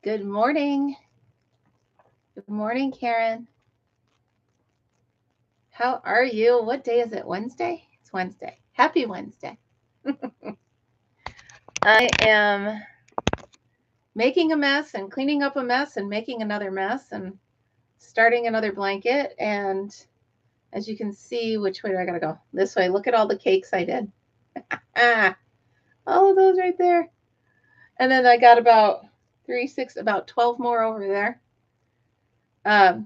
Good morning. Good morning, Karen. How are you? What day is it? Wednesday? It's Wednesday. Happy Wednesday. I am making a mess and cleaning up a mess and making another mess and starting another blanket. And as you can see, which way do I gotta go? This way. Look at all the cakes I did. All of those right there. And then I got about 12 more over there. I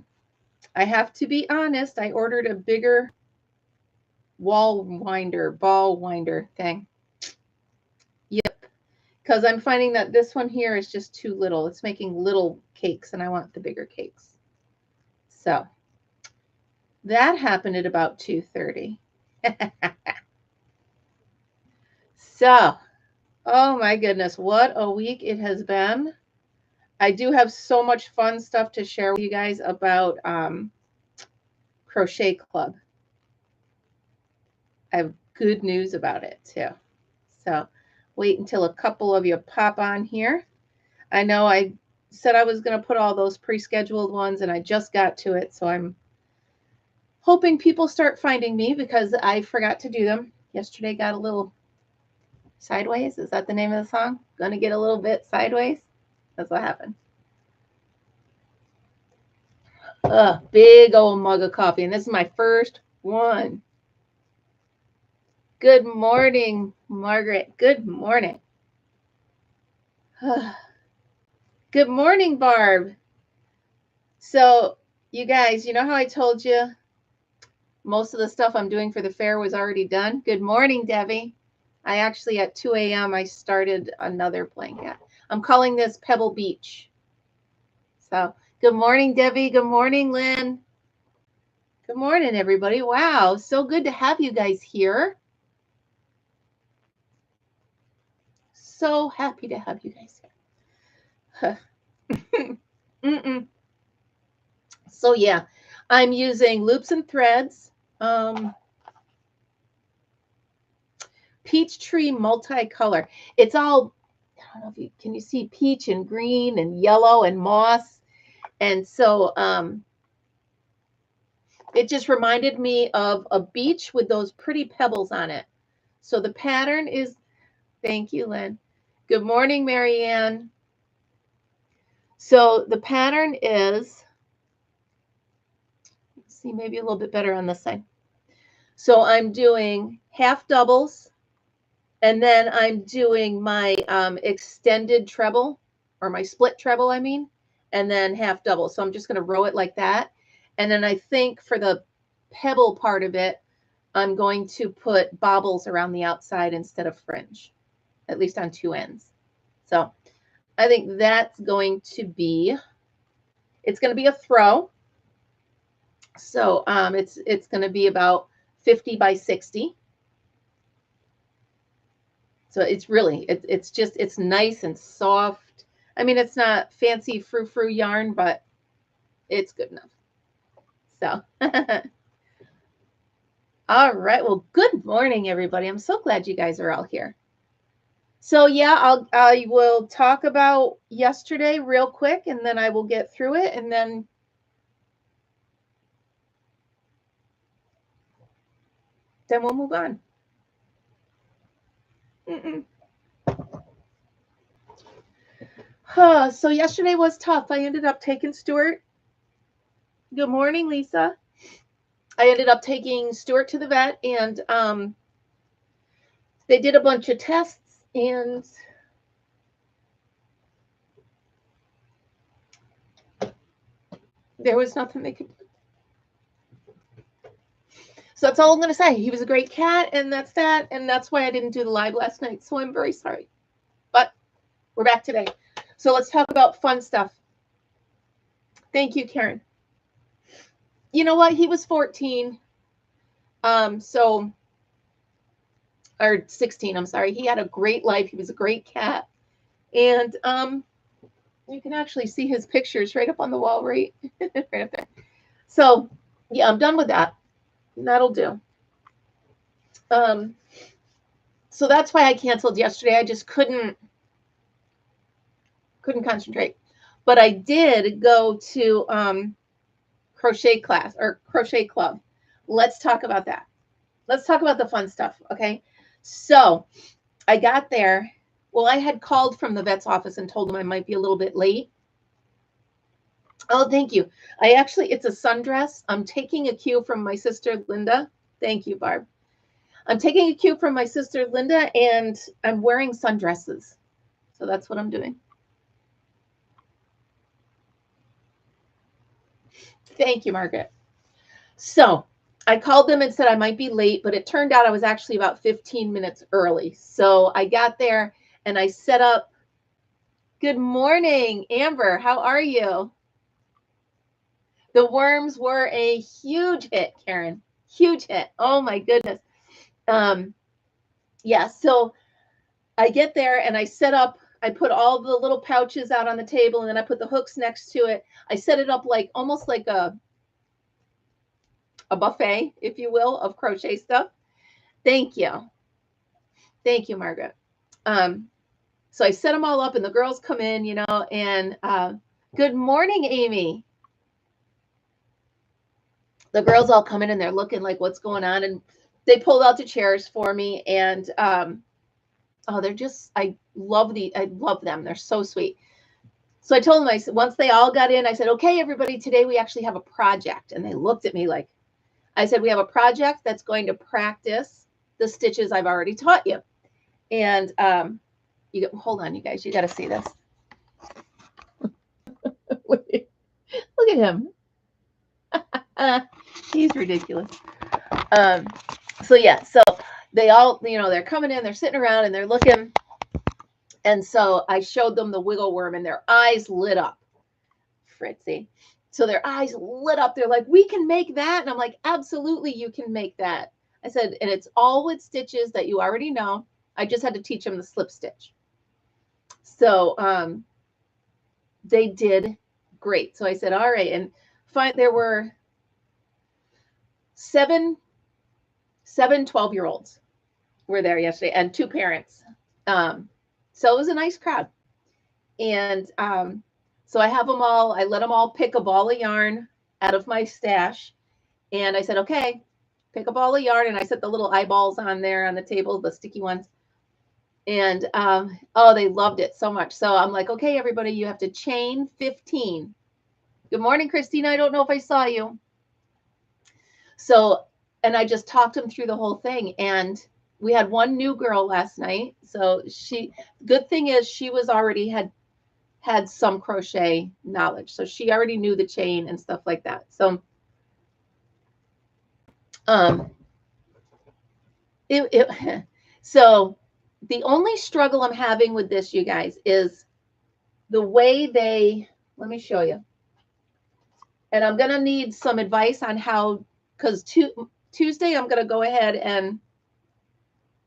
have to be honest, I ordered a bigger ball winder thing. Yep. Because I'm finding that this one here is just too little. It's making little cakes and I want the bigger cakes. So that happened at about 2:30. So, oh my goodness, what a week it has been. I do have so much fun stuff to share with you guys about Crochet Club. I have good news about it too. So wait until a couple of you pop on here. I know I said I was going to put all those pre-scheduled ones and I just got to it. So I'm hoping people start finding me because I forgot to do them. Yesterday got a little sideways. Is that the name of the song? Gonna get a little bit sideways. That's what happened. Big old mug of coffee. And this is my first one. Good morning, Margaret. Good morning. Good morning, Barb. So, you guys, you know how I told you most of the stuff I'm doing for the fair was already done? Good morning, Debbie. I actually, at 2 a.m., I started another blanket. I'm calling this Pebble Beach. So, good morning, Debbie. Good morning, Lynn. Good morning, everybody. Wow, so good to have you guys here. So happy to have you guys here. So yeah, I'm using loops and threads. Peachtree multicolor. It's all, I don't know if you can see peach and green and yellow and moss. And so it just reminded me of a beach with those pretty pebbles on it. So the pattern is, thank you, Lynn. Good morning, Marianne. So the pattern is, let's see, maybe a little bit better on this side. So I'm doing half doubles, and then I'm doing my extended treble, or my split treble, I mean, and then half double. So I'm just going to row it like that. And then I think for the pebble part of it, I'm going to put bobbles around the outside instead of fringe, at least on two ends. So I think that's going to be, it's going to be a throw. So it's going to be about 50 by 60. So it's really, it's just, it's nice and soft. I mean, it's not fancy frou-frou yarn, but it's good enough. So, all right. Well, good morning, everybody. I'm so glad you guys are all here. So yeah, I will talk about yesterday real quick, and then I will get through it, and then we'll move on. So yesterday was tough. I ended up taking Stuart. Good morning, Lisa. I ended up taking Stuart to the vet, and they did a bunch of tests, and there was nothing they could do. So that's all I'm going to say. He was a great cat, and that's that. And that's why I didn't do the live last night. So I'm very sorry. But we're back today. So let's talk about fun stuff. Thank you, Karen. You know what? He was 14. Or 16, I'm sorry. He had a great life. He was a great cat. And you can actually see his pictures right up on the wall, right up there. So yeah, I'm done with that. That'll do. So that's why I canceled yesterday. I just couldn't concentrate. But I did go to crochet class or crochet club. Let's talk about that. Let's talk about the fun stuff, okay? So I got there. Well, I had called from the vet's office and told them I might be a little bit late. Oh, thank you. It's a sundress. I'm taking a cue from my sister, Linda. Thank you, Barb. I'm taking a cue from my sister, Linda, and I'm wearing sundresses. So that's what I'm doing. Thank you, Margaret. So I called them and said I might be late, but it turned out I was actually about 15 minutes early. So I got there and I set up. Good morning, Amber. How are you? The worms were a huge hit, Karen. Huge hit. Oh my goodness. Yeah, so I get there and I set up, I put all the little pouches out on the table and then I put the hooks next to it. I set it up like almost like a buffet, if you will, of crochet stuff. Thank you. Thank you, Margaret. So I set them all up and the girls come in, you know, and good morning, Amy. The girls all come in and they're looking like what's going on. And they pulled out the chairs for me. And oh, they're just, I love them. They're so sweet. So I told them, I said, once they all got in, I said, okay, everybody, today we actually have a project. And they looked at me like, I said, we have a project that's going to practice the stitches I've already taught you. And hold on, you guys, you got to see this. Look at him. He's ridiculous. So yeah, so they all, you know, they're coming in, they're sitting around and they're looking. And so I showed them the wiggle worm and their eyes lit up. Fritzy. So their eyes lit up. They're like, we can make that. And I'm like, absolutely, you can make that. I said, and it's all with stitches that you already know. I just had to teach them the slip stitch. So they did great. So I said, all right. And there were seven 12-year-olds were there yesterday and 2 parents. So it was a nice crowd. And so I have them all, I let them all pick a ball of yarn out of my stash. And I said, okay, pick a ball of yarn. And I set the little eyeballs on there on the table, the sticky ones. And oh, they loved it so much. So I'm like, okay, everybody, you have to chain 15. Good morning, Christina. I don't know if I saw you. So, and I just talked them through the whole thing. And we had one new girl last night. So good thing is she was already had some crochet knowledge. So she already knew the chain and stuff like that. So, so the only struggle I'm having with this, you guys, is the way let me show you. And I'm going to need some advice on how, because Tuesday, I'm going to go ahead and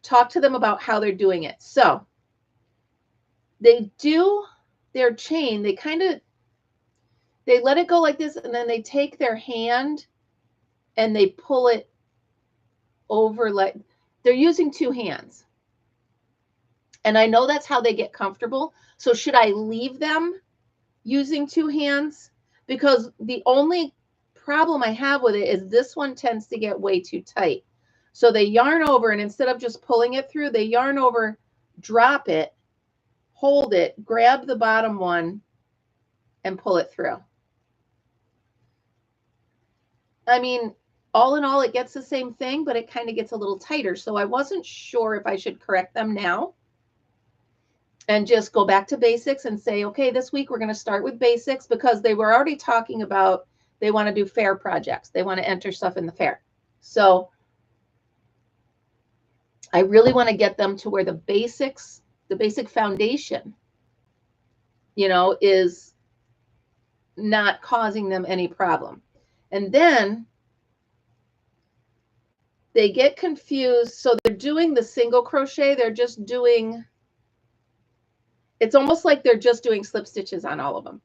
talk to them about how they're doing it. So they do their chain. They let it go like this, and then they take their hand and they pull it over, like they're using 2 hands. And I know that's how they get comfortable. So should I leave them using 2 hands? Because the only problem I have with it is this one tends to get way too tight. So they yarn over, and instead of just pulling it through, they yarn over, drop it, hold it, grab the bottom one, and pull it through. I mean, all in all, it gets the same thing, but it kind of gets a little tighter. So I wasn't sure if I should correct them now and just go back to basics and say, okay, this week we're going to start with basics, because they were already talking about they want to do fair projects. They want to enter stuff in the fair. So I really want to get them to where the basic foundation, you know, is not causing them any problem. And then they get confused. So they're doing the single crochet. They're just doing, it's almost like they're just doing slip stitches on all of them.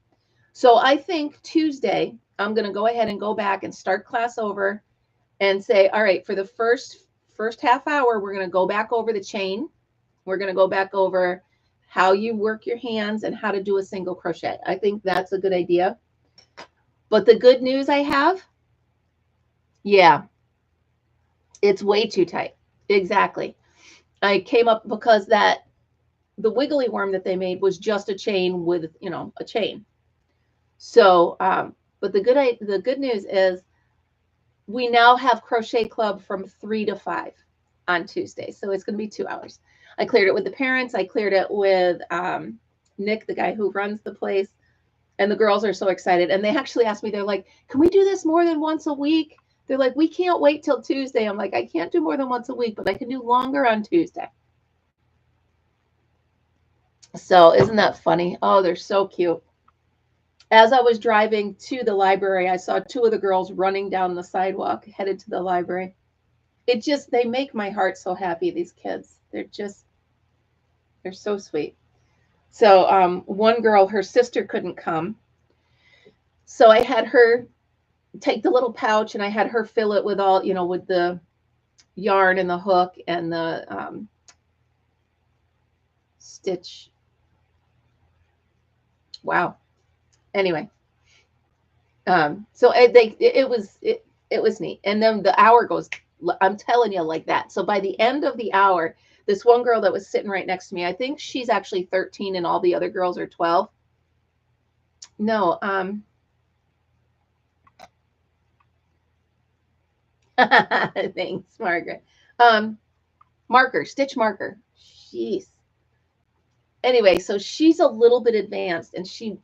So I think Tuesday, I'm going to go ahead and go back and start class over and say, all right, for the first half hour, we're going to go back over the chain. We're going to go back over how you work your hands and how to do a single crochet. I think that's a good idea. But the good news I have, yeah, it's way too tight. Exactly. I came up because the wiggly worm that they made was just a chain with, a chain. So, but the good news is we now have crochet club from 3 to 5 on Tuesday. So it's going to be 2 hours. I cleared it with the parents. I cleared it with Nick, the guy who runs the place. And the girls are so excited. And they actually asked me, they're like, can we do this more than once a week? They're like, we can't wait till Tuesday. I'm like, I can't do more than once a week, but I can do longer on Tuesday. So isn't that funny? Oh, they're so cute. As I was driving to the library, I saw 2 of the girls running down the sidewalk, headed to the library. They make my heart so happy, these kids. They're so sweet. So one girl, her sister couldn't come. So I had her take the little pouch and I had her fill it with all, with the yarn and the hook and the stitch. Wow. Anyway, so it was neat. And then the hour goes, I'm telling you, like that. So by the end of the hour, this one girl that was sitting right next to me, I think she's actually 13 and all the other girls are 12. No, thanks, Margaret. Stitch marker. Jeez. Anyway, so she's a little bit advanced and she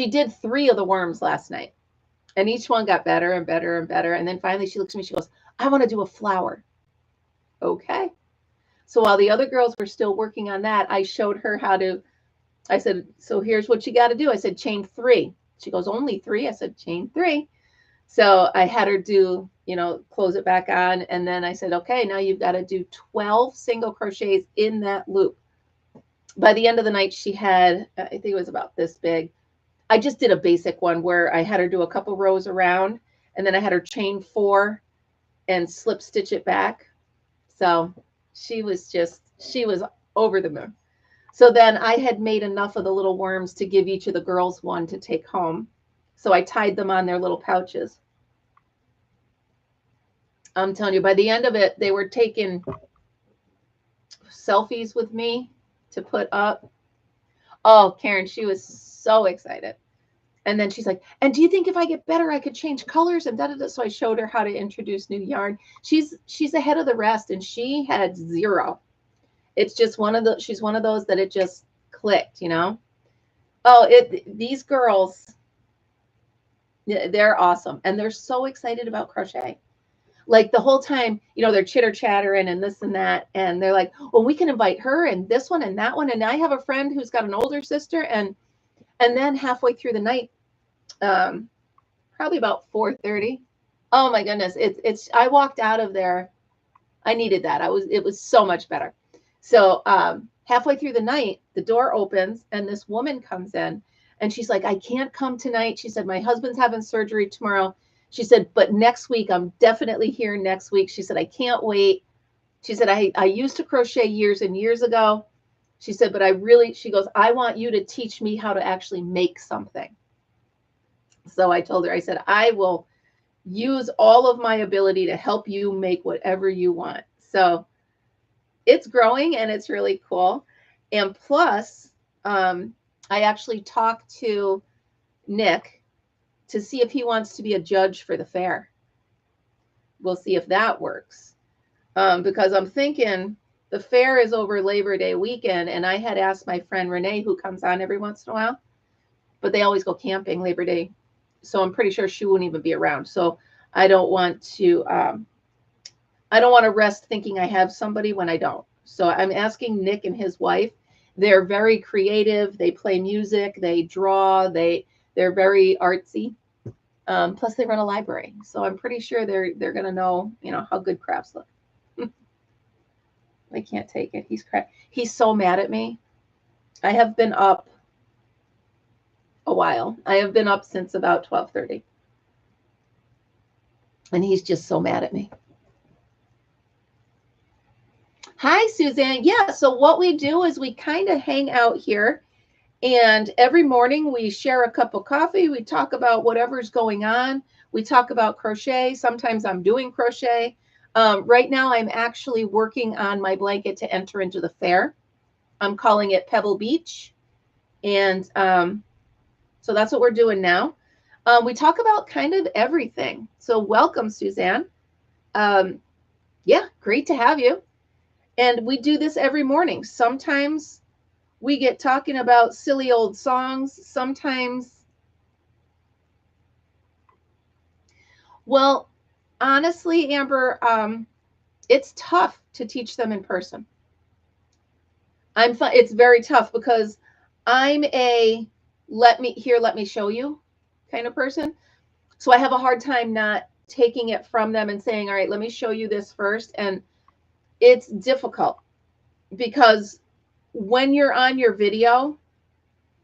did 3 of the worms last night. And each one got better and better and better. And then finally she looks at me, she goes, I want to do a flower. Okay. So while the other girls were still working on that, I showed her how to, I said, so here's what you got to do. I said, chain 3. She goes, only 3? I said, chain 3. So I had her do, close it back on. And then I said, okay, now you've got to do 12 single crochets in that loop. By the end of the night, she had, I think it was about this big. I just did a basic one where I had her do a couple rows around and then I had her chain 4 and slip stitch it back. So she was over the moon. So then I had made enough of the little worms to give each of the girls one to take home. So I tied them on their little pouches. I'm telling you, by the end of it, they were taking selfies with me to put up. Oh, Karen, she was so excited. And then she's like, and do you think if I get better, I could change colors? And da-da-da. So I showed her how to introduce new yarn. She's ahead of the rest, and she had 0. It's just she's one of those that it just clicked, Oh, these girls, they're awesome. And they're so excited about crochet. Like the whole time, they're chitter chattering and this and that. And they're like, well, we can invite her and this one and that one. And I have a friend who's got an older sister. And then halfway through the night, probably about 4:30. Oh my goodness. I walked out of there. I needed that. It was so much better. So, halfway through the night, the door opens and this woman comes in and she's like, I can't come tonight. She said, my husband's having surgery tomorrow. She said, but next week, I'm definitely here next week. She said, I can't wait. She said, I used to crochet years and years ago. She said, but she goes, I want you to teach me how to actually make something. So I told her, I said, I will use all of my ability to help you make whatever you want. So it's growing and it's really cool. And plus, I actually talked to Nick to see if he wants to be a judge for the fair. We'll see if that works. Because I'm thinking the fair is over Labor Day weekend, and I had asked my friend Renee, who comes on every once in a while, but they always go camping Labor Day. So I'm pretty sure she won't even be around. So I don't want to rest thinking I have somebody when I don't. So I'm asking Nick and his wife. They're very creative. They play music. They draw. They're very artsy. Plus they run a library. So I'm pretty sure they're going to know, how good crafts look. I can't take it. He's so mad at me. I have been up a while. I have been up since about 12:30. And he's just so mad at me. Hi, Suzanne. Yeah, so what we do is we kind of hang out here, and every morning we share a cup of coffee. We talk about whatever's going on. We talk about crochet. Sometimes I'm doing crochet. Right now, I'm actually working on my blanket to enter into the fair. I'm calling it Pebble Beach. And so that's what we're doing now. We talk about kind of everything. So welcome, Suzanne. Yeah, great to have you. And we do this every morning. Sometimes we get talking about silly old songs. Sometimes, well, honestly, Amber, it's tough to teach them in person. It's very tough because I'm a let me show you kind of person. So I have a hard time not taking it from them and saying, all right, let me show you this first. And it's difficult because when you're on your video,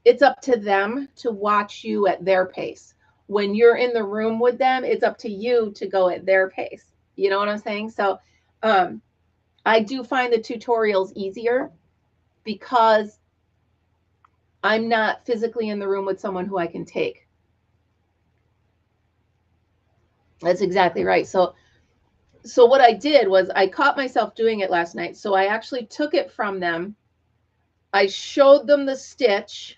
it's up to them to watch you at their pace. When you're in the room with them, it's up to you to go at their pace. You know what I'm saying? So I do find the tutorials easier because I'm not physically in the room with someone who I can take. That's exactly right. So what I did was I caught myself doing it last night. So I actually took it from them. I showed them the stitch,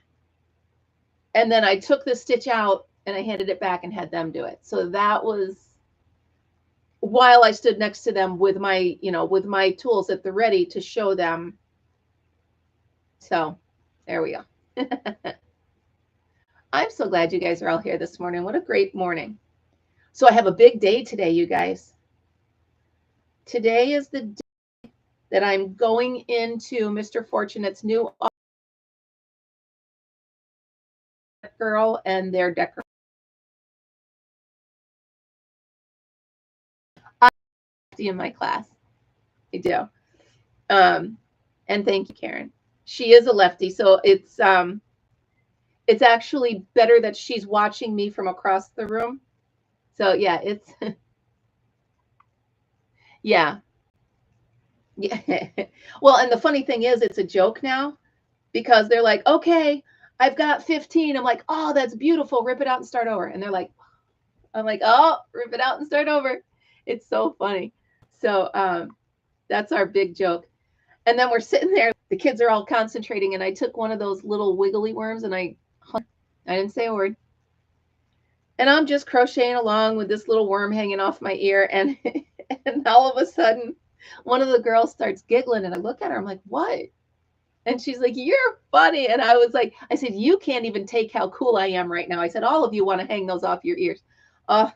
and then I took the stitch out and I handed it back and had them do it. So that was while I stood next to them with my, with my tools at the ready to show them. So there we go. I'm so glad you guys are all here this morning. What a great morning. So I have a big day today, you guys. Today is the day that I'm going into Mr. Fortunate's new girl and their decoration. I'm in my class. I do. And thank you, Karen. She is a lefty, so it's actually better that she's watching me from across the room. So yeah, it's yeah. Yeah. Well, and the funny thing is it's a joke now because they're like, okay, I've got 15. I'm like, oh, that's beautiful. Rip it out and start over. And they're like, I'm like, oh, rip it out and start over. It's so funny. So that's our big joke. And then we're sitting there, the kids are all concentrating, and I took one of those little wiggly worms and I didn't say a word. And I'm just crocheting along with this little worm hanging off my ear. And, and all of a sudden, one of the girls starts giggling, and I look at her, I'm like, what? And she's like, you're funny. And I was like, I said, you can't even take how cool I am right now. I said, all of you want to hang those off your ears. Oh,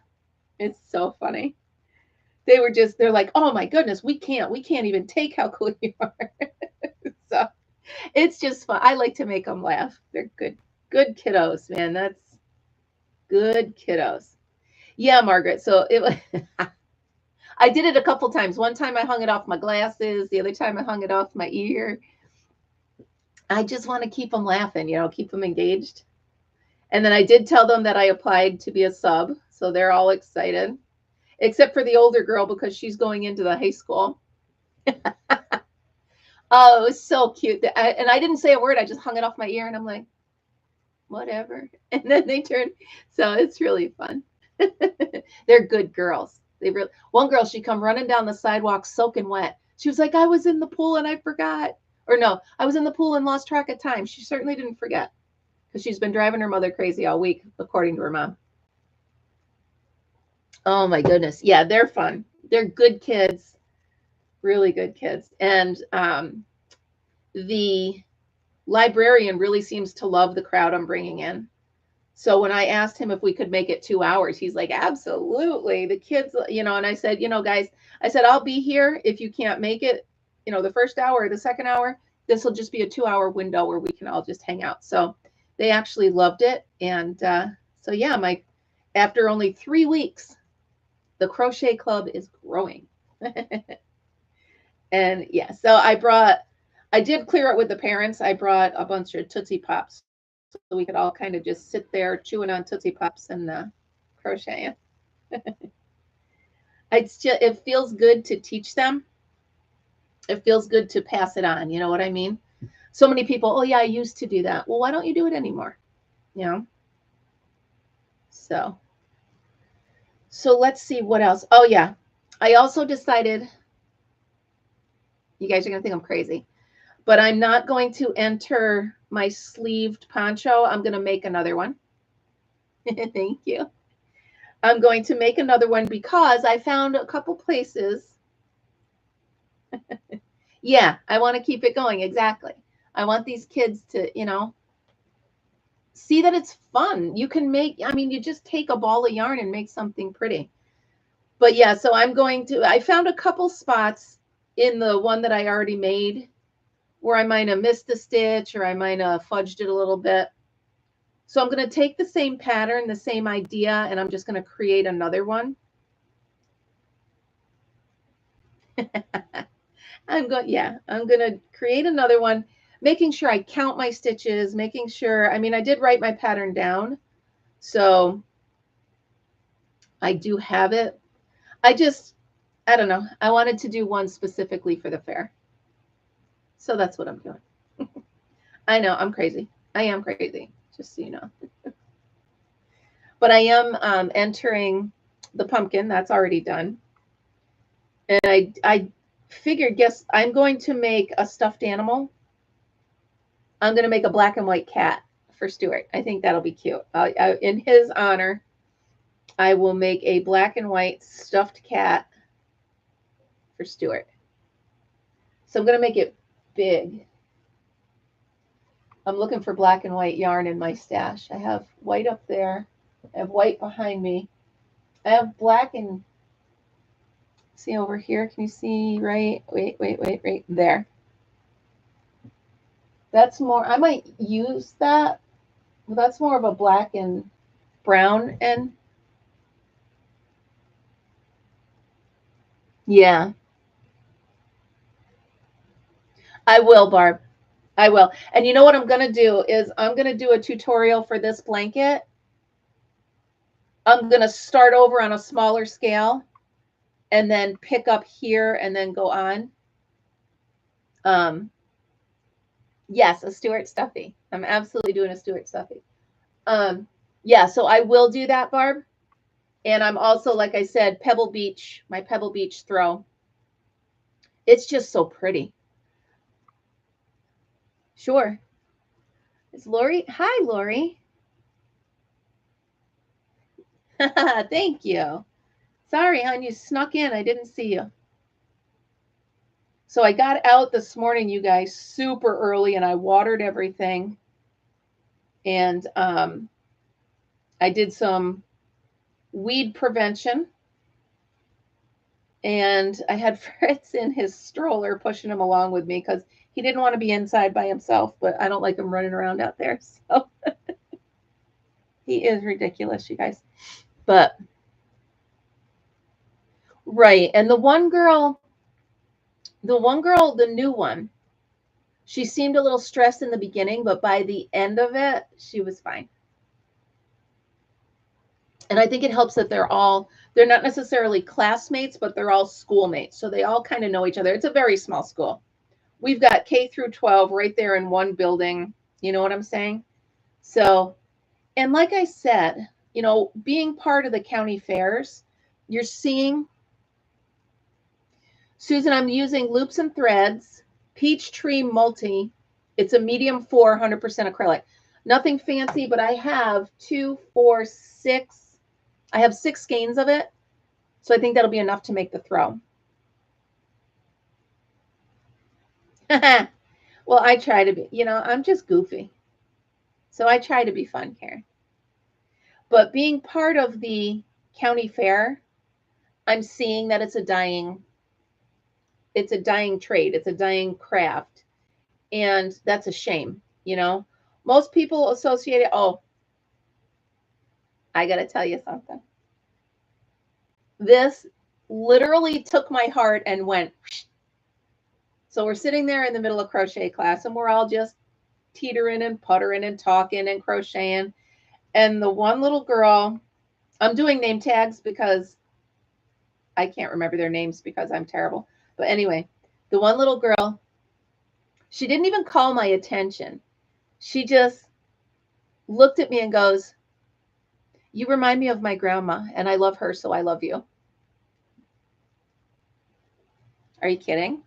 it's so funny. They're like, oh my goodness, we can't even take how cool you are. So it's just fun. I like to make them laugh. They're good kiddos, man. That's good kiddos. Yeah, Margaret. So I did it a couple times. One time I hung it off my glasses. The other time I hung it off my ear. I just want to keep them laughing, keep them engaged. And then I did tell them that I applied to be a sub. So they're all excited, except for the older girl because she's going into the high school. Oh, it was so cute. And I didn't say a word. I just hung it off my ear and I'm like, whatever. And then they turned. So it's really fun. They're good girls. One girl, she come running down the sidewalk soaking wet. She was like, I was in the pool and I forgot. Or no, I was in the pool and lost track of time. She certainly didn't forget because she's been driving her mother crazy all week, according to her mom. Oh my goodness. Yeah, they're fun. They're good kids, really good kids. And the librarian really seems to love the crowd I'm bringing in. So when I asked him if we could make it 2 hours, he's like, absolutely. The kids, and I said, guys, I said, I'll be here if you can't make it, the first hour or the second hour. This will just be a 2-hour window where we can all just hang out. So they actually loved it. And so, yeah, after only 3 weeks, the crochet club is growing. And yeah, so I did clear it with the parents. I brought a bunch of Tootsie Pops so we could all kind of just sit there chewing on Tootsie Pops and crocheting. It feels good to teach them It feels good to pass it on. You know what I mean? So many people, oh yeah, I used to do that. Well, why don't you do it anymore? You know? So let's see what else. Oh yeah. I also decided, you guys are going to think I'm crazy, but I'm not going to enter my sleeved poncho. I'm going to make another one. Thank you. I'm going to make another one because I found a couple places. Yeah, I want to keep it going. Exactly. I want these kids to, see that it's fun. You can make, I mean, you just take a ball of yarn and make something pretty. But yeah, so I found a couple spots in the one that I already made where I might have missed a stitch or I might have fudged it a little bit. So I'm going to take the same pattern, the same idea, and I'm just going to create another one. I'm going to create another one, making sure I count my stitches, making sure, I mean, I did write my pattern down. So I do have it. I don't know. I wanted to do one specifically for the fair. So that's what I'm doing. I know, I'm crazy. I am crazy, just so you know. But I am entering the pumpkin. That's already done. And I figured, guess I'm going to make a stuffed animal. I'm going to make a black and white cat for Stuart. I think that'll be cute. In his honor, I will make a black and white stuffed cat for Stuart. So I'm going to make it big. I'm looking for black and white yarn in my stash. I have white up there. I have white behind me. I have black and, see over here, can you see, right? Wait, there. That's more, I might use that. Well, that's more of a black and brown and yeah. I will, Barb. I will. And you know what I'm going to do is I'm going to do a tutorial for this blanket. I'm going to start over on a smaller scale and then pick up here and then go on. Yes, a Stuart stuffy. I'm absolutely doing a Stuart stuffy. Yeah, so I will do that, Barb. And I'm also, like I said, Pebble Beach, my Pebble Beach throw. It's just so pretty. Sure. It's Lori. Hi, Lori. Thank you. Sorry, hon, you snuck in. I didn't see you. So I got out this morning, you guys, super early, and I watered everything. And I did some weed prevention. And I had Fritz in his stroller pushing him along with me because he didn't want to be inside by himself, but I don't like him running around out there. So he is ridiculous, you guys. But right. And the new one, she seemed a little stressed in the beginning, but by the end of it, she was fine. And I think it helps that they're not necessarily classmates, but they're all schoolmates. So they all kind of know each other. It's a very small school. We've got K through 12 right there in one building. You know what I'm saying? So, and like I said, being part of the county fairs, you're seeing, Susan, I'm using Loops and Threads, Peachtree Multi. It's a medium 4, 100% acrylic. Nothing fancy, but I have 2, 4, 6. I have 6 skeins of it. So I think that'll be enough to make the throw. Well, I try to be, I'm just goofy. So I try to be fun, Karen. But being part of the county fair, I'm seeing that it's a dying trade. It's a dying craft. And that's a shame, Most people associate it. Oh, I got to tell you something. This literally took my heart and went. So we're sitting there in the middle of crochet class and we're all just teetering and puttering and talking and crocheting. And the one little girl, I'm doing name tags because I can't remember their names because I'm terrible. But anyway, The one little girl, she didn't even call my attention. She just looked at me and goes, "You remind me of my grandma, and I love her, so I love you." Are you kidding?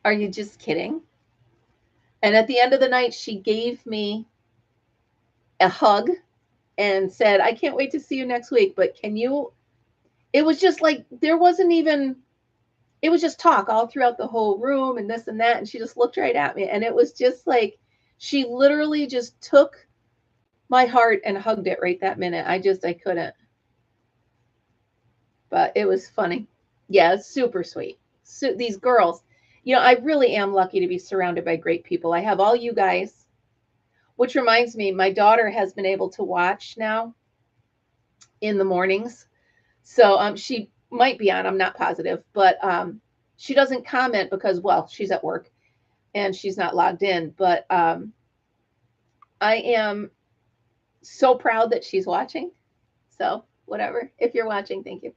Are you just kidding? And at the end of the night, she gave me a hug and said, "I can't wait to see you next week, but can you?" It was just like there wasn't even, it was just talk all throughout the whole room and this and that. And she just looked right at me. And it was just like she literally just took my heart and hugged it right that minute. I couldn't. But it was funny. Yeah, it's super sweet. So these girls, I really am lucky to be surrounded by great people. I have all you guys, which reminds me, my daughter has been able to watch now in the mornings. So she might be on, I'm not positive, but she doesn't comment because, well, she's at work and she's not logged in. But I am so proud that she's watching. So whatever, if you're watching, thank you.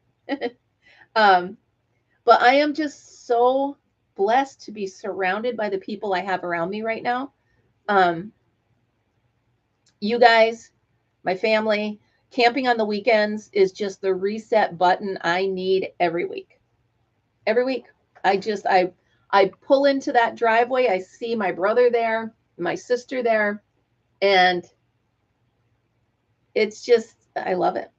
But I am just so blessed to be surrounded by the people I have around me right now. You guys, my family, camping on the weekends is just the reset button I need every week. Every week. I pull into that driveway, I see my brother there, my sister there, and it's just, I love it.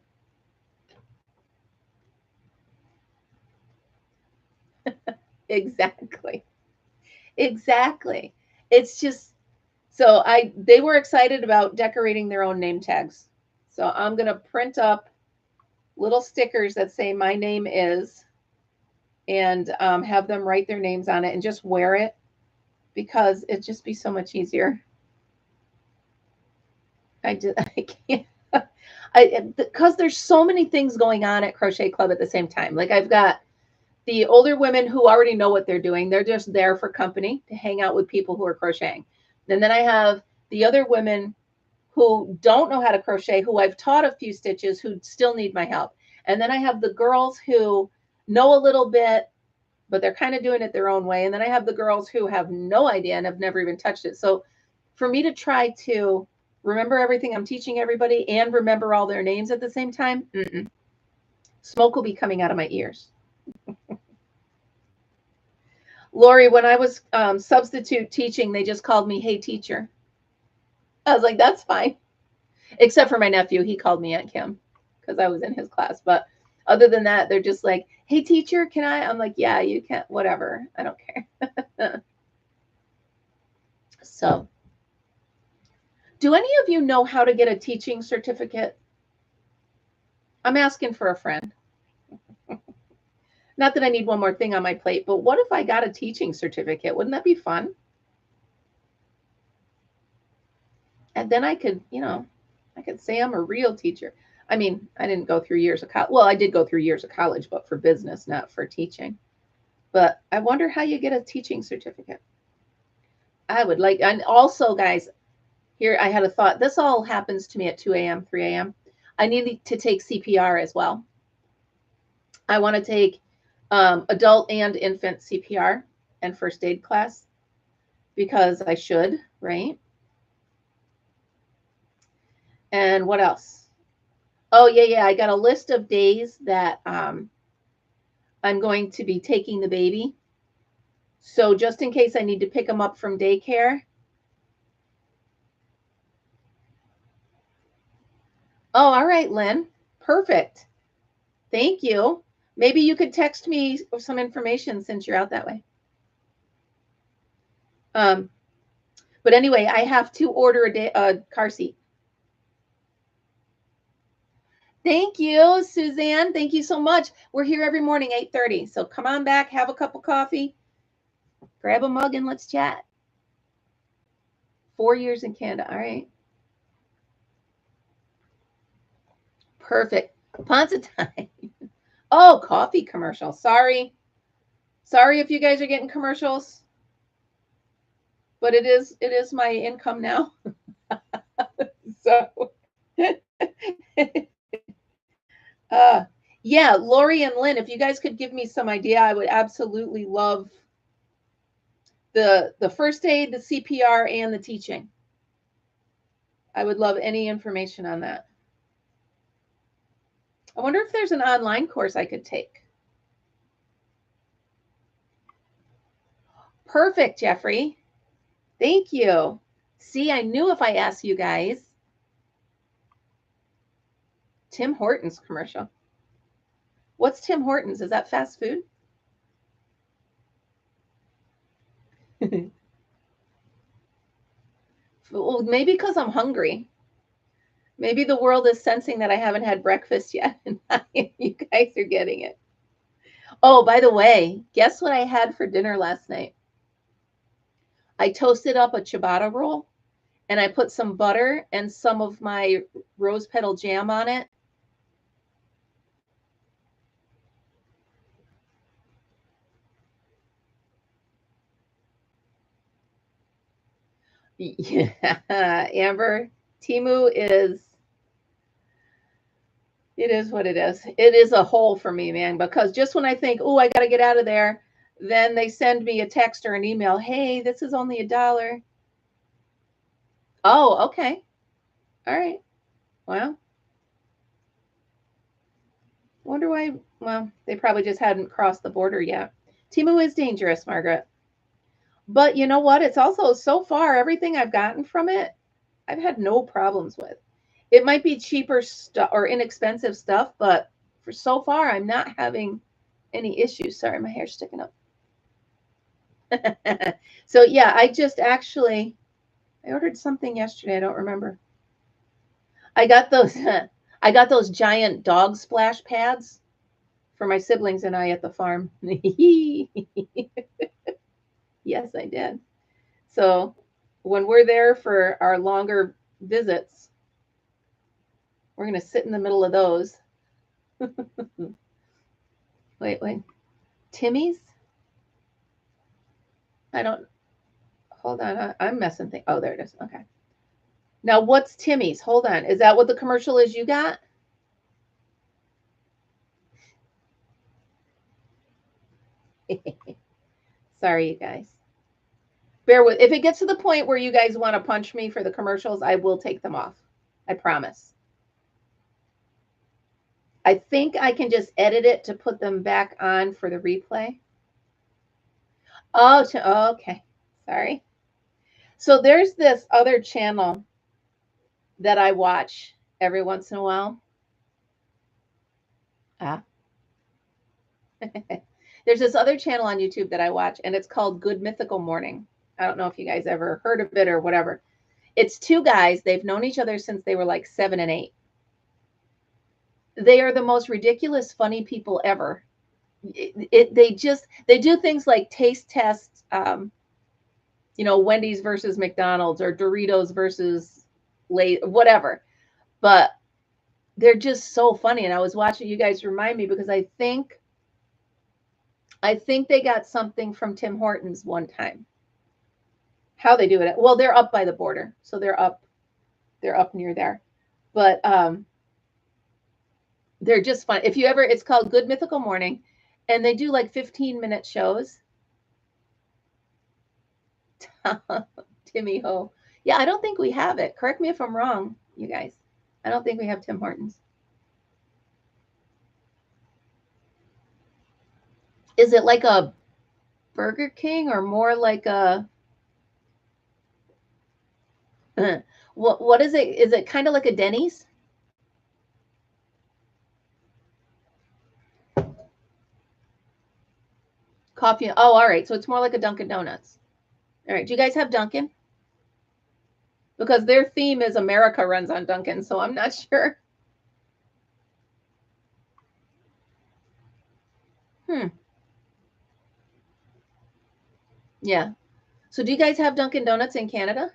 Exactly. Exactly. It's just, so they were excited about decorating their own name tags. So I'm going to print up little stickers that say my name is, and have them write their names on it and just wear it because it'd just be so much easier. I can't. Because there's so many things going on at Crochet Club at the same time. Like I've got the older women who already know what they're doing. They're just there for company to hang out with people who are crocheting. And then I have the other women who don't know how to crochet, who I've taught a few stitches, who still need my help. And then I have the girls who know a little bit, but they're kind of doing it their own way. And then I have the girls who have no idea and have never even touched it. So for me to try to remember everything I'm teaching everybody and remember all their names at the same time, smoke will be coming out of my ears. Lori, when I was substitute teaching, they just called me, "Hey, teacher." I was like, that's fine. Except for my nephew. He called me Aunt Kim because I was in his class. But other than that, they're just like, "Hey, teacher, can I?" I'm like, "Yeah, you can. Whatever. I don't care." So, do any of you know how to get a teaching certificate? I'm asking for a friend. Not that I need one more thing on my plate, but what if I got a teaching certificate? Wouldn't that be fun? And then I could, I could say I'm a real teacher. I mean, I didn't go through years of college. Well, I did go through years of college, but for business, not for teaching. But I wonder how you get a teaching certificate. I would like, and also, guys, here I had a thought. This all happens to me at 2 a.m., 3 a.m. I need to take CPR as well. I want to take adult and infant CPR and first aid class because I should, right? And what else? Oh, yeah. I got a list of days that I'm going to be taking the baby. So just in case I need to pick him up from daycare. Oh, all right, Lynn. Perfect. Thank you. Maybe you could text me some information since you're out that way. But anyway, I have to order a car seat. Thank you, Suzanne. Thank you so much. We're here every morning, 8:30. So come on back, have a cup of coffee, grab a mug, and let's chat. 4 years in Canada. All right. Perfect. Ponce time. Oh, coffee commercial. Sorry. Sorry if you guys are getting commercials. But it is my income now. So yeah, Lori and Lynn, if you guys could give me some idea, I would absolutely love the first aid, the CPR, and the teaching. I would love any information on that. I wonder if there's an online course I could take. Perfect, Jeffrey. Thank you. See, I knew if I asked you guys. Tim Hortons commercial. What's Tim Hortons? Is that fast food? Well, maybe because I'm hungry. Maybe the world is sensing that I haven't had breakfast yet, and you guys are getting it. Oh, by the way, guess what I had for dinner last night? I toasted up a ciabatta roll, and I put some butter and some of my rose petal jam on it. Yeah, Amber, Temu is, it is what it is. It is a hole for me, man, because just when I think, oh, I got to get out of there, then they send me a text or an email. Hey, this is only $1. Oh, okay. All right. Well, wonder why. Well, they probably just hadn't crossed the border yet. Temu is dangerous, Margaret. But you know what? It's also, so far, everything I've gotten from it, I've had no problems with. It might be cheaper stuff or inexpensive stuff, but for so far, I'm not having any issues. Sorry, my hair's sticking up. So yeah, I just actually, I ordered something yesterday. I don't remember. I got those, I got those giant dog splash pads for my siblings and I at the farm. Yes, I did. So when we're there for our longer visits, we're going to sit in the middle of those. Wait. Timmy's? I don't, hold on. I'm messing things. Oh, there it is. Okay. Now, what's Timmy's? Hold on. Is that what the commercial is you got? Sorry, you guys. Bear with. If it gets to the point where you guys want to punch me for the commercials, I will take them off. I promise. I think I can just edit it to put them back on for the replay. Oh, okay. Sorry. So there's this other channel that I watch every once in a while. There's this other channel on YouTube that I watch, and it's called Good Mythical Morning. I don't know if you guys ever heard of it or whatever. It's two guys. They've known each other since they were like 7 and 8. They are the most ridiculous, funny people ever. They do things like taste tests, Wendy's versus McDonald's or Doritos versus Lay's, whatever. But they're just so funny. And I was watching, you guys remind me, because I think they got something from Tim Hortons one time. How they do it? Well, they're up by the border, so they're up near there. But they're just fun. If you ever, it's called Good Mythical Morning, and they do like 15-minute shows. Timmy Ho. Yeah, I don't think we have it. Correct me if I'm wrong, you guys. I don't think we have Tim Hortons. Is it like a Burger King or more like a what is it? Is it kind of like a Denny's? Coffee. Oh, all right. So it's more like a Dunkin' Donuts. All right. Do you guys have Dunkin'? Because their theme is America runs on Dunkin', so I'm not sure. Yeah. So do you guys have Dunkin' Donuts in Canada?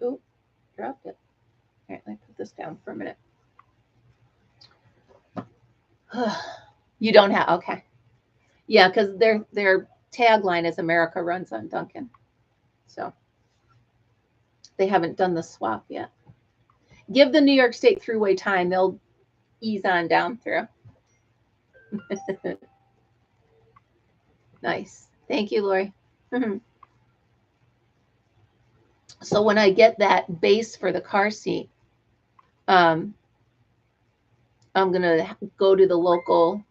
Oop, dropped it. All right, let me put this down for a minute. You don't have, okay. Yeah, because their tagline is America runs on Dunkin'. So they haven't done the swap yet. Give the New York State Thruway time. They'll ease on down through. Nice. Thank you, Lori. So when I get that base for the car seat, I'm going to go to the local,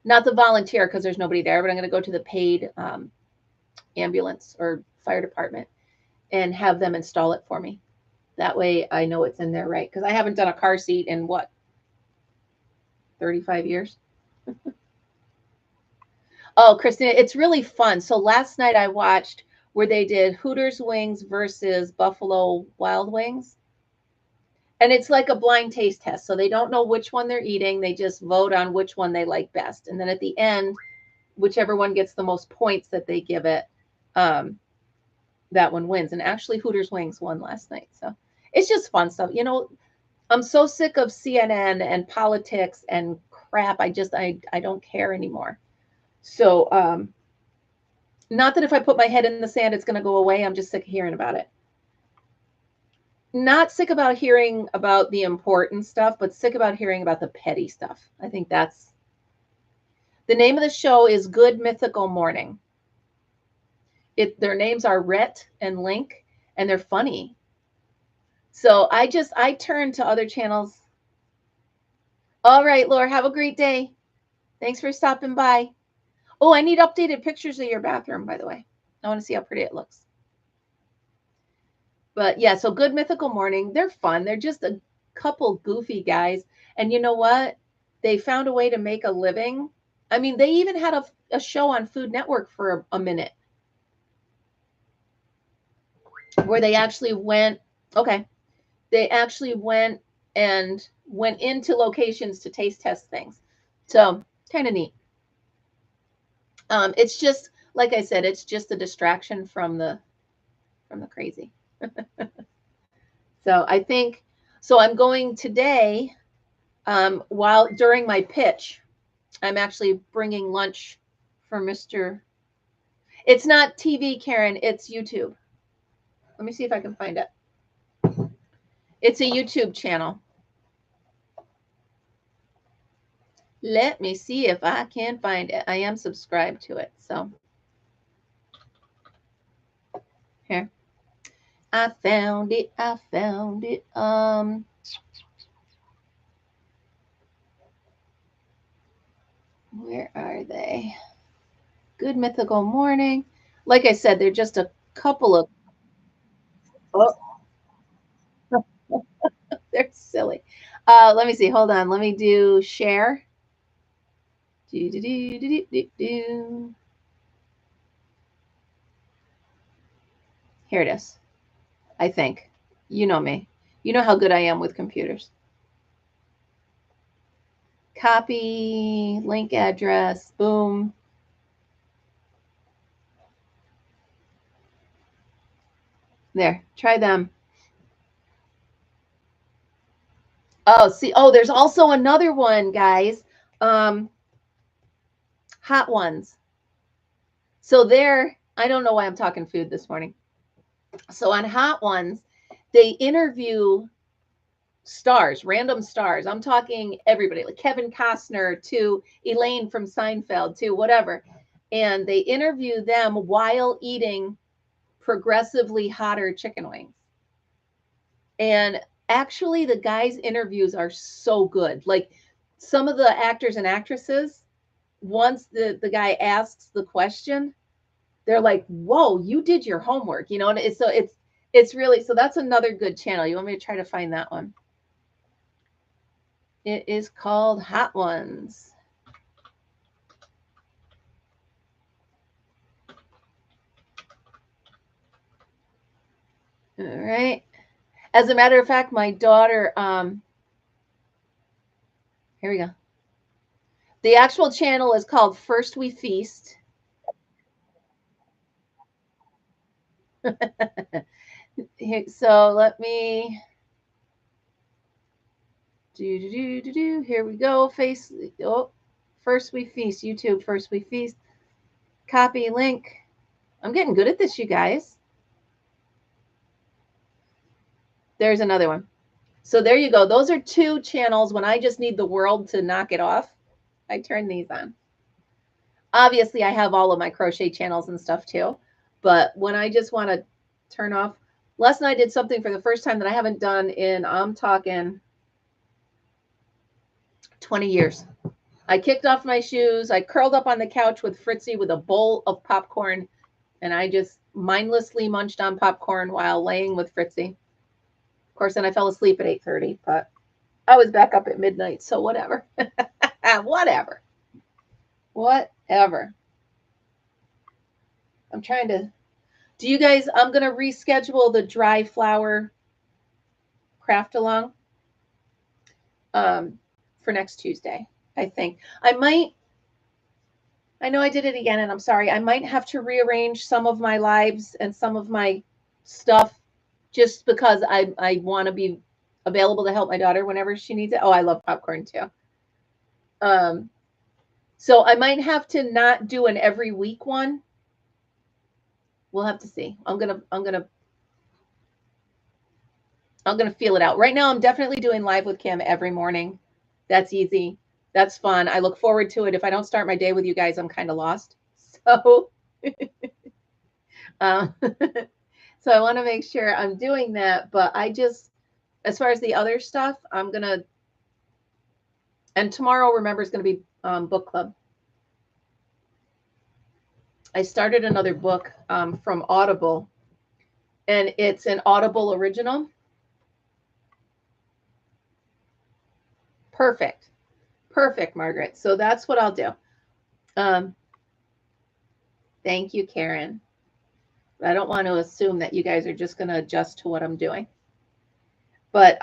not the volunteer because there's nobody there, but I'm going to go to the paid ambulance or fire department and have them install it for me. That way I know it's in there, right? Because I haven't done a car seat in what, 35 years? Oh, Christina, it's really fun. So last night I watched where they did Hooters Wings versus Buffalo Wild Wings. And it's like a blind taste test. So they don't know which one they're eating. They just vote on which one they like best. And then at the end, whichever one gets the most points that they give it, that one wins. And actually Hooters Wings won last night. So it's just fun stuff. You know, I'm so sick of CNN and politics and crap. I don't care anymore. So, not that if I put my head in the sand, it's going to go away. I'm just sick of hearing about it. Not sick about hearing about the important stuff, but sick about hearing about the petty stuff. I think that's the name of the show is Good Mythical Morning. Their names are Rhett and Link, and they're funny. So I turn to other channels. All right, Laura, have a great day. Thanks for stopping by. Oh, I need updated pictures of your bathroom, by the way. I want to see how pretty it looks. But yeah, so Good Mythical Morning. They're fun. They're just a couple goofy guys. And you know what? They found a way to make a living. I mean, they even had a show on Food Network for a minute where they actually went, they actually went into locations to taste test things. So kind of neat. It's just, like I said, it's just a distraction from the crazy. So I think, so I'm going today, during my pitch, I'm actually bringing lunch for Mr. It's not TV, Karen, it's YouTube. Let me see if I can find it. It's a YouTube channel. Let me see if I can find it. I am subscribed to it, so. Here. I found it. Where are they? Good Mythical Morning. Like I said, they're just a couple of. Oh. They're silly. Let me see. Hold on. Let me do share. Here it is. I think. You know me. You know how good I am with computers. Copy, link address, boom. There, try them. Oh, see, there's also another one, guys. Hot Ones. So there, I don't know why I'm talking food this morning. So on Hot Ones, they interview stars, random stars. I'm talking everybody, like Kevin Costner to Elaine from Seinfeld to whatever. And they interview them while eating progressively hotter chicken wings. And actually, the guys' interviews are so good. Like some of the actors and actresses, once the guy asks the question, they're like, whoa, you did your homework, you know? And it's really, so that's another good channel. You want me to try to find that one? It is called Hot Ones. All right. As a matter of fact, my daughter, here we go. The actual channel is called First We Feast. So let me here we go. First We Feast, YouTube, First We Feast. Copy link. I'm getting good at this, you guys. There's another one. So there you go. Those are 2 channels. When I just need the world to knock it off, I turn these on. Obviously, I have all of my crochet channels and stuff too. But when I just want to turn off, last night I did something for the first time that I haven't done in, I'm talking 20 years. I kicked off my shoes. I curled up on the couch with Fritzy with a bowl of popcorn, and I just mindlessly munched on popcorn while laying with Fritzy. Of course, then I fell asleep at 8:30, but I was back up at midnight, so whatever. Whatever. Whatever. I'm trying to, do you guys, I'm going to reschedule the dry flower craft along for next Tuesday, I think. I know I did it again, and I'm sorry. I might have to rearrange some of my lives and some of my stuff just because I want to be available to help my daughter whenever she needs it. Oh, I love popcorn too. So I might have to not do an every week one. We'll have to see. I'm gonna feel it out. Right now, I'm definitely doing live with Kim every morning. That's easy. That's fun. I look forward to it. If I don't start my day with you guys, I'm kind of lost. So, so I want to make sure I'm doing that. But I just, as far as the other stuff, I'm gonna. And tomorrow, remember, is going to be book club. I started another book from Audible, and it's an Audible original. Perfect. Perfect, Margaret. So that's what I'll do. Thank you, Karen. I don't want to assume that you guys are just going to adjust to what I'm doing. But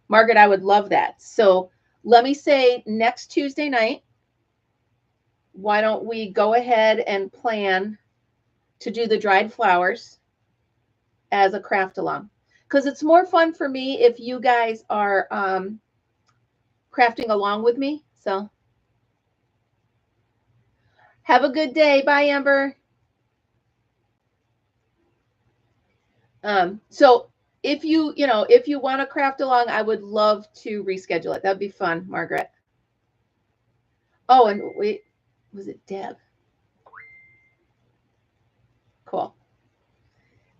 Margaret, I would love that. So let me say next Tuesday night, why don't we go ahead and plan to do the dried flowers as a craft along? Because it's more fun for me if you guys are crafting along with me. So have a good day. Bye, Amber. So if you want to craft along, I would love to reschedule it. That'd be fun, Margaret. Oh, and wait, was it Deb? Cool.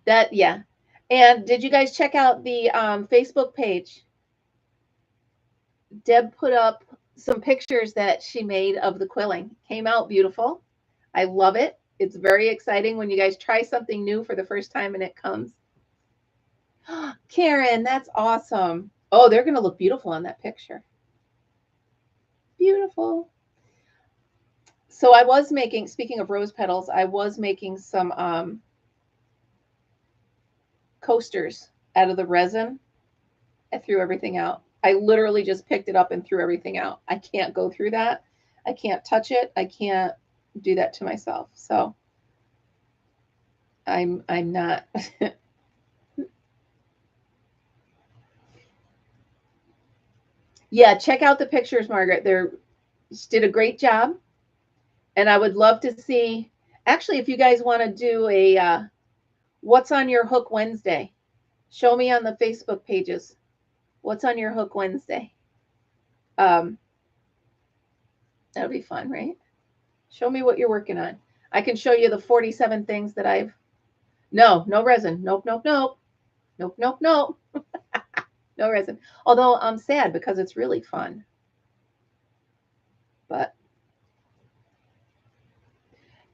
That, yeah. And did you guys check out the Facebook page? Deb put up some pictures that she made of the quilling. Came out beautiful. I love it. It's very exciting when you guys try something new for the first time and it comes. Karen, that's awesome. Oh, they're going to look beautiful on that picture. Beautiful. So I was making, speaking of rose petals, I was making some coasters out of the resin. I threw everything out. I literally just picked it up and threw everything out. I can't go through that. I can't touch it. I can't do that to myself. So I'm not. Yeah, check out the pictures, Margaret. She did a great job. And I would love to see, actually, if you guys want to do a What's on Your Hook Wednesday, show me on the Facebook pages. What's on your hook Wednesday? That'll be fun, right? Show me what you're working on. I can show you the 47 things that I've. No resin. Nope. Nope. No resin. Although I'm sad because it's really fun. But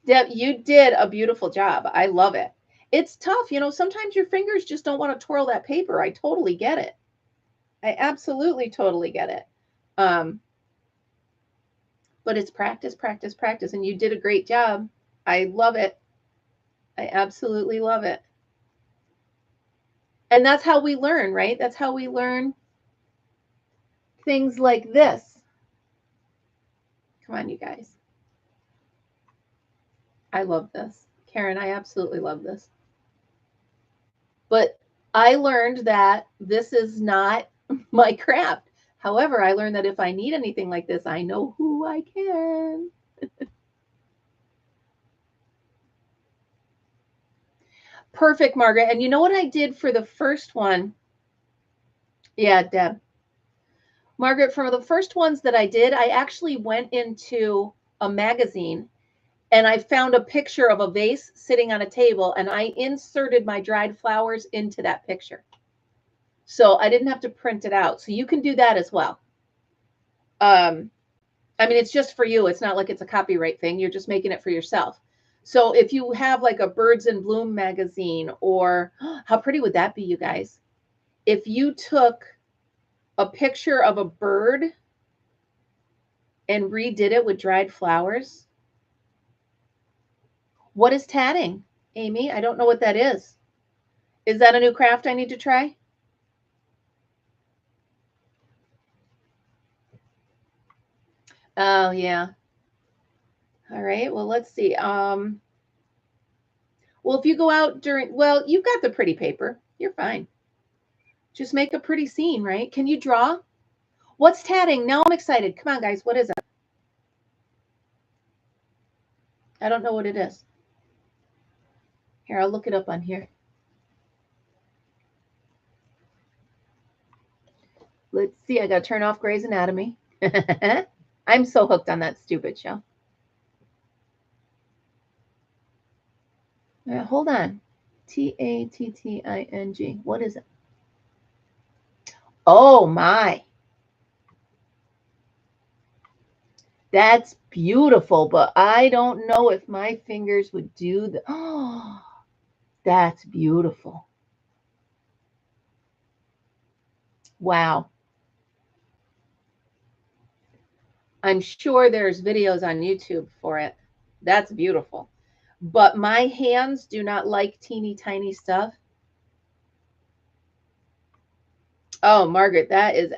Deb, you did a beautiful job. I love it. It's tough. Sometimes your fingers just don't want to twirl that paper. I totally get it. I absolutely totally get it. But it's practice. And you did a great job. I love it. I absolutely love it. And that's how we learn, right? That's how we learn things like this. Come on, you guys. I love this. Karen, I absolutely love this. But I learned that this is not my craft. However, I learned that if I need anything like this, I know who I can. Perfect, Margaret. And you know what I did for the first one? Yeah, Deb. Margaret, from the first ones that I did, I actually went into a magazine and I found a picture of a vase sitting on a table and I inserted my dried flowers into that picture. So I didn't have to print it out. So you can do that as well. I mean, it's just for you. It's not like it's a copyright thing. You're just making it for yourself. So if you have like a Birds in Bloom magazine, or how pretty would that be, you guys? If you took a picture of a bird and redid it with dried flowers. What is tatting, Amy? I don't know what that is. Is that a new craft I need to try? Oh, yeah. All right. Well, let's see. Well, if you go out during, well, you've got the pretty paper. You're fine. Just make a pretty scene, right? Can you draw? What's tatting? Now I'm excited. Come on, guys. What is it? I don't know what it is. Here, I'll look it up on here. Let's see. I got to turn off Grey's Anatomy. I'm so hooked on that stupid show. Hold on. Tatting. What is it? Oh, my. That's beautiful, but I don't know if my fingers would do the. Oh, that's beautiful. Wow. I'm sure there's videos on YouTube for it. That's beautiful. But my hands do not like teeny tiny stuff. Oh, Margaret, that is,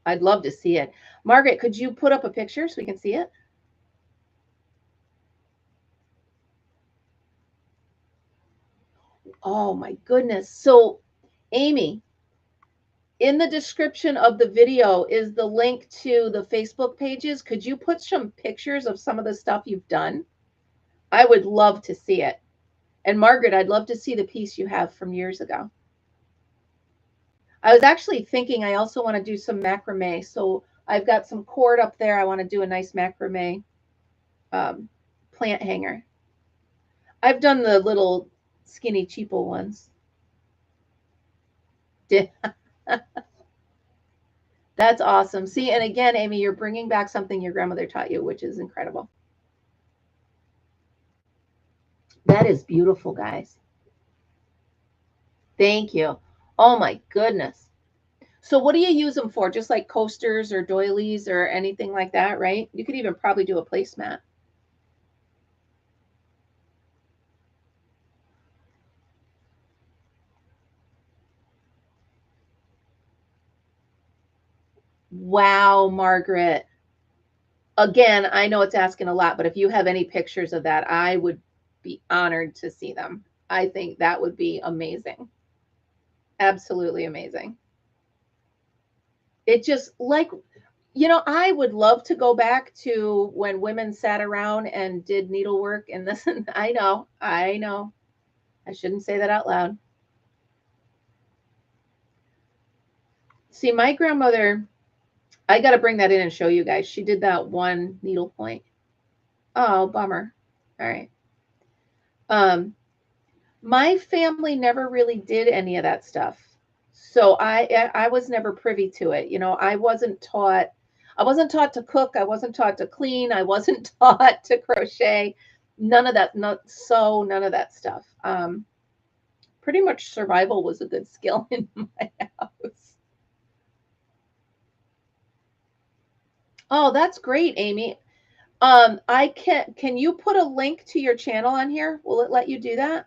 I'd love to see it. Margaret, could you put up a picture so we can see it? Oh my goodness. So, Amy, in the description of the video is the link to the Facebook pages. Could you put some pictures of some of the stuff you've done? I would love to see it. And Margaret, I'd love to see the piece you have from years ago. I was actually thinking I also want to do some macrame. So I've got some cord up there. I want to do a nice macrame plant hanger. I've done the little skinny cheapo ones. That's awesome. See, and again, Amy, you're bringing back something your grandmother taught you, which is incredible. That is beautiful, guys. Thank you. Oh my goodness. So what do you use them for? Just like coasters or doilies or anything like that, right? You could even probably do a placemat. Wow, Margaret. Again, I know it's asking a lot, but if you have any pictures of that, I would be honored to see them. I think that would be amazing. Absolutely amazing. It just like, I would love to go back to when women sat around and did needlework and this. And I know. I shouldn't say that out loud. See, my grandmother, I got to bring that in and show you guys. She did that one needlepoint. Oh, bummer. All right. My family never really did any of that stuff. So I was never privy to it. I wasn't taught to cook, I wasn't taught to clean, I wasn't taught to crochet. None of that, none of that stuff. Pretty much survival was a good skill in my house. Oh, that's great, Amy. Can you put a link to your channel on here? Will it let you do that?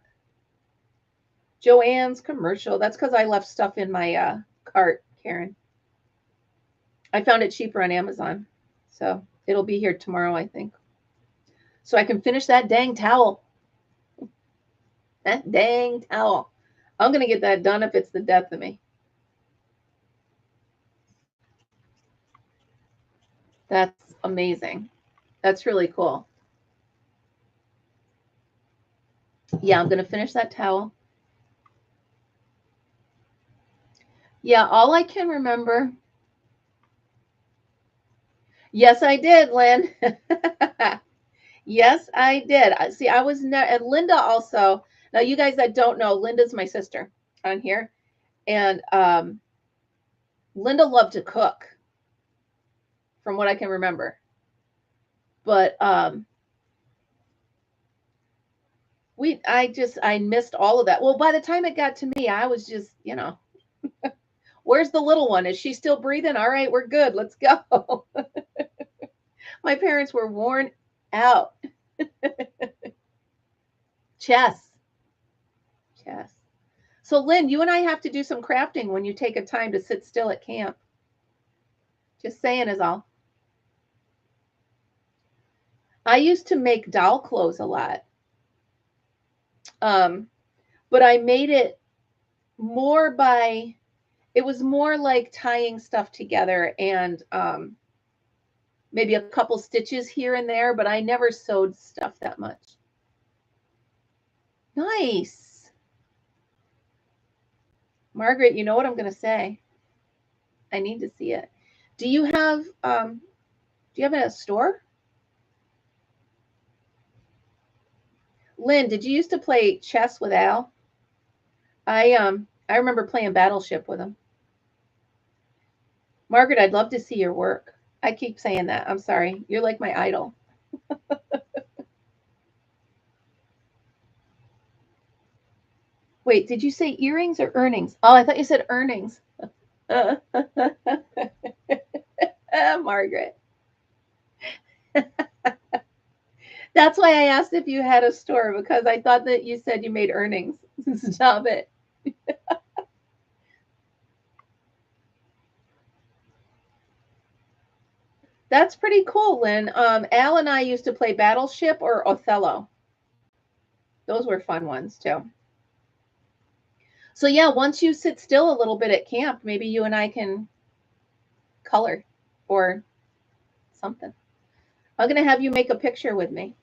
Joanne's commercial. That's because I left stuff in my cart, Karen. I found it cheaper on Amazon. So it'll be here tomorrow, I think. So I can finish that dang towel. That dang towel. I'm going to get that done if it's the death of me. That's amazing. That's really cool. Yeah, I'm going to finish that towel. Yeah, all I can remember. Yes, I did, Lynn. Yes, I did. See, I was and Linda also. Now, you guys that don't know, Linda's my sister on here, and Linda loved to cook, from what I can remember. But I missed all of that. Well, by the time it got to me, I was just, where's the little one? Is she still breathing? All right, we're good. Let's go. My parents were worn out. Chess. Chess. So, Lynn, you and I have to do some crafting when you take a time to sit still at camp. Just saying is all. I used to make doll clothes a lot. But I made it more by, it was more like tying stuff together and maybe a couple stitches here and there, but I never sewed stuff that much. Nice. Margaret, you know what I'm going to say? I need to see it. Do you have a store? Lynn, did you used to play chess with Al? I remember playing Battleship with him. Margaret, I'd love to see your work. I keep saying that. I'm sorry. You're like my idol. Wait, did you say earrings or earnings? Oh, I thought you said earnings. Margaret. That's why I asked if you had a store, because I thought that you said you made earnings. Stop it. That's pretty cool, Lynn. Al and I used to play Battleship or Othello. Those were fun ones too. So yeah, once you sit still a little bit at camp, maybe you and I can color or something. I'm going to have you make a picture with me.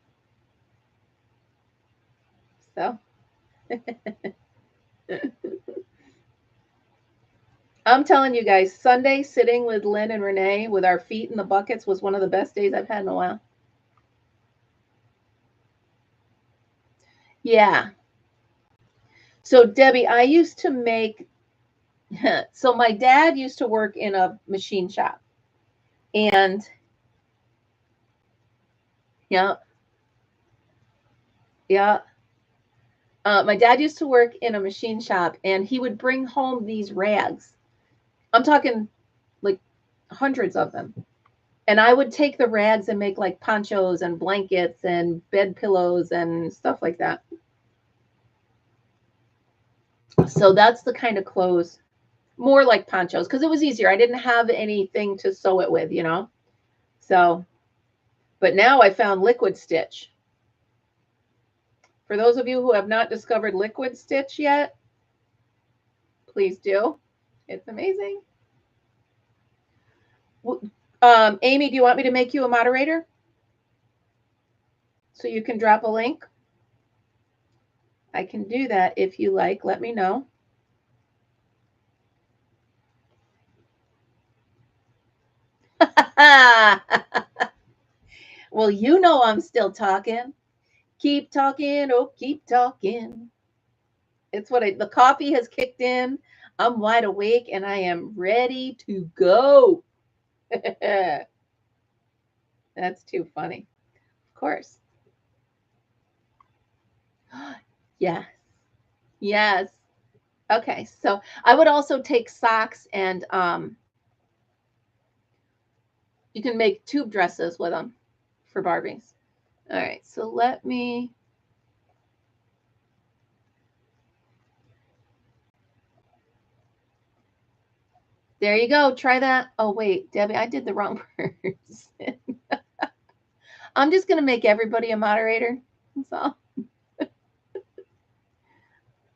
So I'm telling you guys, Sunday sitting with Lynn and Renee with our feet in the buckets was one of the best days I've had in a while. Yeah. So Debbie, I used to make, so my dad used to work in a machine shop. And yeah, yeah. My dad used to work in a machine shop and he would bring home these rags. I'm talking like hundreds of them. And I would take the rags and make like ponchos and blankets and bed pillows and stuff like that. So that's the kind of clothes, more like ponchos, because it was easier. I didn't have anything to sew it with, So, but now I found liquid stitch. For those of you who have not discovered liquid stitch yet, please do. It's amazing. Amy, do you want me to make you a moderator so you can drop a link? I can do that if you like. Let me know. Well, you know I'm still talking. Keep talking, oh, keep talking. It's what the coffee has kicked in. I'm wide awake and I am ready to go. That's too funny. Of course. Yes. Yes. Okay. So I would also take socks and you can make tube dresses with them for Barbies. All right. So let me. There you go. Try that. Oh, wait, Debbie, I did the wrong person. I'm just going to make everybody a moderator. That's all.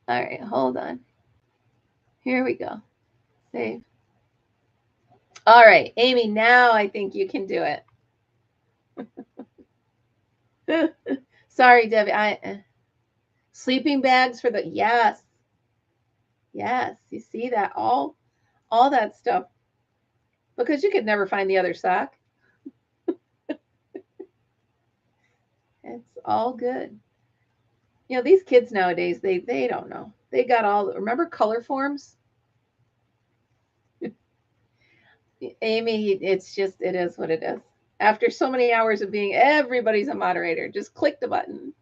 All right, hold on. Here we go. Save. All right, Amy, now I think you can do it. Sorry, Debbie. Sleeping bags for the, yes. Yes, you see that? All all that stuff, because you could never find the other sock. It's all good. You know, these kids nowadays, they don't know. They got all, remember color forms? Amy, it's just, it is what it is. After so many hours of being, everybody's a moderator. Just click the button.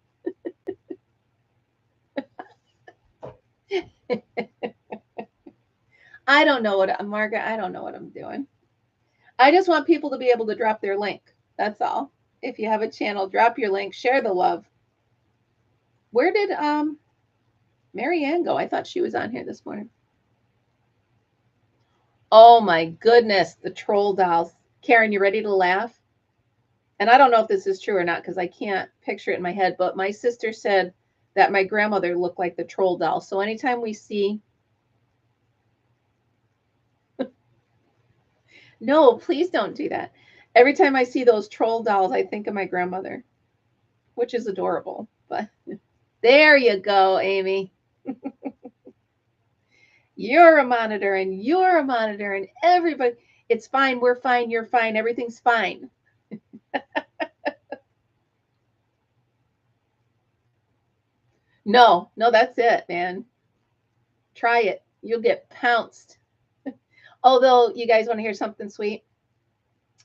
I don't know what, Margaret, I don't know what I'm doing. I just want people to be able to drop their link. That's all. If you have a channel, drop your link, share the love. Where did Marianne go? I thought she was on here this morning. Oh my goodness, the troll dolls. Karen, you ready to laugh? And I don't know if this is true or not because I can't picture it in my head, but my sister said that my grandmother looked like the troll doll. So anytime we see... No, please don't do that. Every time I see those troll dolls, I think of my grandmother, which is adorable. But there you go, Amy. You're a monitor and you're a monitor and everybody, it's fine, we're fine, you're fine, everything's fine. No, that's it, man. Try it. You'll get pounced. Although, you guys want to hear something sweet?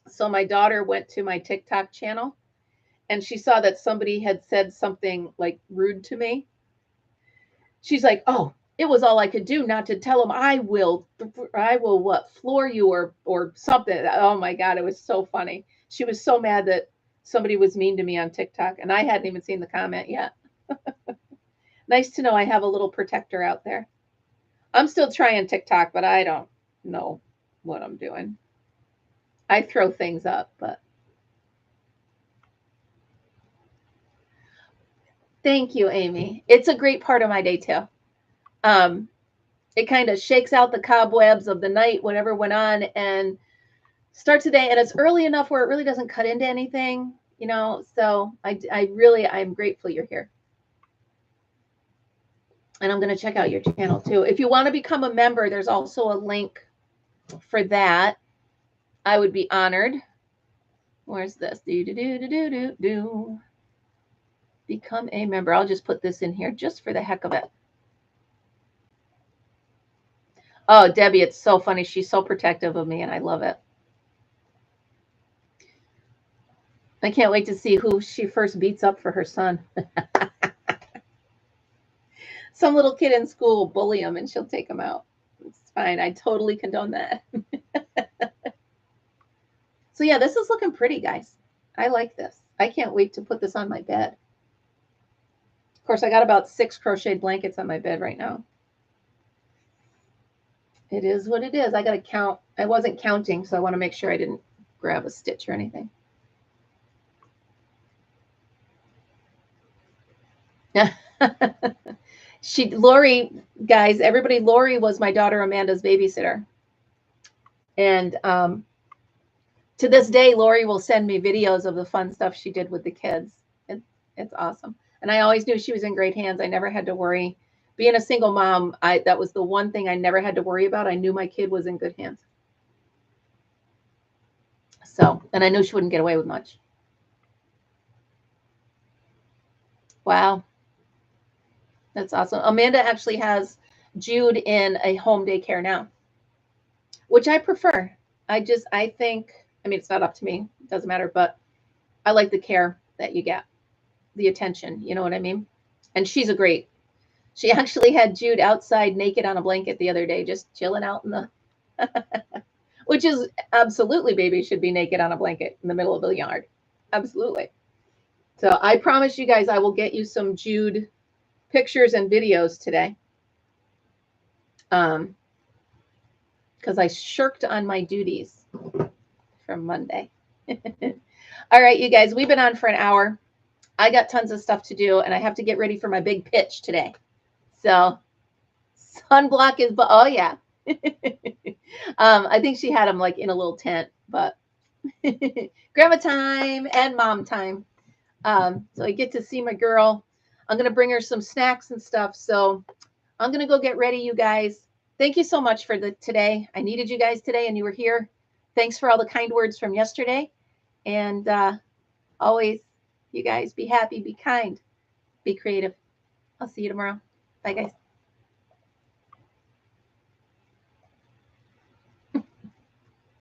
So my daughter went to my TikTok channel and she saw that somebody had said something like rude to me. She's like, oh, it was all I could do not to tell him I will what, floor you or something. Oh my God, it was so funny. She was so mad that somebody was mean to me on TikTok and I hadn't even seen the comment yet. Nice to know I have a little protector out there. I'm still trying TikTok, but I don't know what I'm doing. I throw things up, but thank you, Amy. It's a great part of my day too. It kind of shakes out the cobwebs of the night, whatever went on, and starts the day. And it's early enough where it really doesn't cut into anything, you know. So I'm grateful you're here. And I'm going to check out your channel too. If you want to become a member, there's also a link for that. I would be honored. Where's this? Become a member. I'll just put this in here just for the heck of it. Oh, Debbie, it's so funny. She's so protective of me, and I love it. I can't wait to see who she first beats up for her son. Some little kid in school will bully him, and she'll take him out. It's fine. I totally condone that. So, yeah, this is looking pretty, guys. I like this. I can't wait to put this on my bed. Of course, I got about 6 crocheted blankets on my bed right now. It is what it is. I got to count. I wasn't counting, so I want to make sure I didn't grab a stitch or anything. Lori, guys, everybody, Lori was my daughter Amanda's babysitter. And to this day, Lori will send me videos of the fun stuff she did with the kids. It's awesome. And I always knew she was in great hands. I never had to worry. Being a single mom, that was the one thing I never had to worry about. I knew my kid was in good hands. So, and I knew she wouldn't get away with much. Wow. That's awesome. Amanda actually has Jude in a home daycare now, which I prefer. I think, I mean, it's not up to me. It doesn't matter, but I like the care that you get, the attention, you know what I mean? And she's a great, she actually had Jude outside naked on a blanket the other day, just chilling out in the, which is absolutely, baby should be naked on a blanket in the middle of the yard. Absolutely. So I promise you guys, I will get you some Jude pictures and videos today. Because I shirked on my duties from Monday. All right, you guys, we've been on for an hour. I got tons of stuff to do, and I have to get ready for my big pitch today. So sunblock is, oh yeah. I think she had them like in a little tent, but grandma time and mom time. So I get to see my girl. I'm going to bring her some snacks and stuff. So I'm going to go get ready, you guys. thank you so much for today. I needed you guys today, and you were here. Thanks for all the kind words from yesterday. And always, you guys, be happy, be kind, be creative. I'll see you tomorrow. Bye, guys.